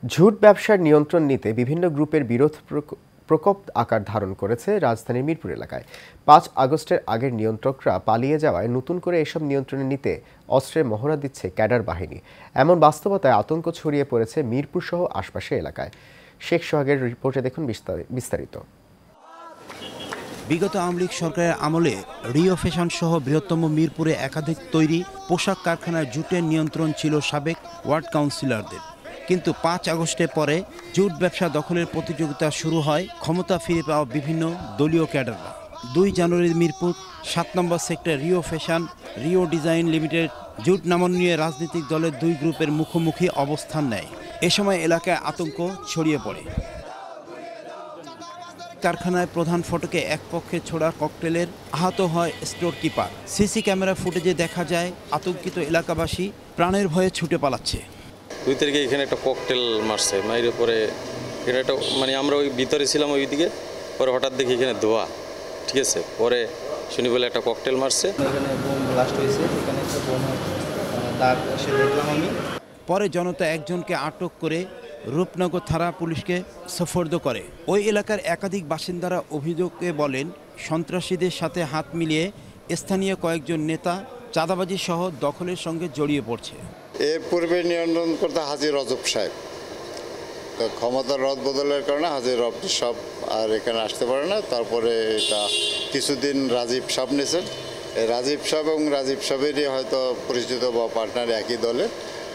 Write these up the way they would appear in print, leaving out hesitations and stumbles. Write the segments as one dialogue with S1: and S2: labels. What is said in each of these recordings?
S1: ঝুট ব্যবসার নিয়ন্ত্রণ নিতে বিভিন্ন গ্রুপের বিরোধ প্রকোপ আকার ধারণ করেছে রাজধানীর মিরপুর এলাকায়। ৫ আগস্টের আগের নিয়ন্ত্রকরা পালিয়ে যাওয়ায় নতুন করে এসব নিয়ন্ত্রণে নিতে অস্ত্রের মহড়া দিচ্ছে ক্যাডার বাহিনী। এমন বাস্তবতায় আতঙ্ক ছড়িয়ে পড়েছে মিরপুর সহ আশপাশের এলাকায়। শেখ সোহাগের রিপোর্টে দেখুন বিস্তারিত।
S2: বিগত আওয়ামী লীগ সরকারের আমলে রিও ফ্যাশন সহ বৃহত্তম মিরপুরে একাধিক তৈরি পোশাক কারখানার জুটের নিয়ন্ত্রণ ছিল সাবেক ওয়ার্ড কাউন্সিলরদের। কিন্তু ৫ আগস্টের পরে জুট ব্যবসা দখলের প্রতিযোগিতা শুরু হয় ক্ষমতা ফিরে পাওয়া বিভিন্ন দলীয় ক্যাডাররা। ২ জানুয়ারি Mirpur ৭ number sector Rio Fashion Rio Design Limited jute নামন নিয়ে রাজনৈতিক দলের ২ গ্রুপের মুখোমুখি অবস্থান নেয়। এ সময় এলাকায় আতঙ্ক ছড়িয়ে পড়ে। কারখানায় প্রধান ফটকে এক পক্ষে ছোড়া ককটেলের আহত হয় স্টোর কিপার। সিসি ক্যামেরা ফুটেজে দেখা যায় আতঙ্কিত এলাকাবাসী প্রাণের ভয়ে ছুটে পালাচ্ছে।
S3: ২ তারিখে এখানে একটা ককটেল মারছে, মাইরে পরে এখানে একটা আমরা ওই ভিতরে ছিলাম ওইদিকে, পরে হঠাৎ দেখি এখানে ধোয়া, ঠিক আছে, পরে শুনি বলে একটা ককটেল মারছে।
S4: এখানে বোম ব্লাস্ট হয়েছে, এখানে একটা বোম দাগ এসে দেখলাম আমি।
S2: পরে জনতা একজনকে আটক করে রূপনগর থানা পুলিশকে সোপর্দ করে। ওই এলাকার একাধিক বাসিন্দারা অভিযোগে বলেন, সন্ত্রাসীদের সাথে হাত মিলিয়ে স্থানীয় কয়েকজন নেতা চাঁদাবাজি সহ দখলের সঙ্গে জড়িয়ে পড়ছে।
S5: এর পূর্বে নিয়ন্ত্রণ করতে হাজী রজব সাহেব, তো ক্ষমতার রদ বদলের কারণে হাজী রজব সাহেব আর এখানে আসতে পারে না। তারপরে এটা কিছুদিন রাজীব সাহেব নিয়েছেন। রাজীব সাহেব এবং রাজীব সাহেবেরই হয়তো পরিচিত বা পার্টনার একই দলে,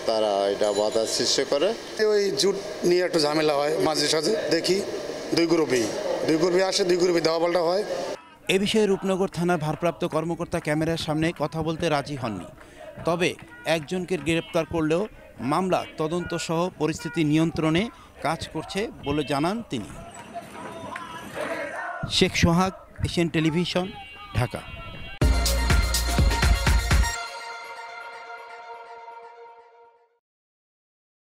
S5: তারা এটা বাধা সৃষ্টি করে।
S6: ওই জুট নিয়ে একটু ঝামেলা হয়, মাঝে সাঝে দেখি দুই গ্রুপে আসে, দুই গ্রুপে দেওয়া পাল্টা হয়।
S2: এ বিষয়ে রূপনগর থানার ভারপ্রাপ্ত কর্মকর্তা ক্যামেরার সামনে কথা বলতে রাজি হননি। তবে একজনকে গ্রেপ্তার করলেও মামলা তদন্ত সহ পরিস্থিতি নিয়ন্ত্রণে কাজ করছে বলে জানান তিনি। শেখ সোহাগ, এশিয়ান টেলিভিশন, ঢাকা।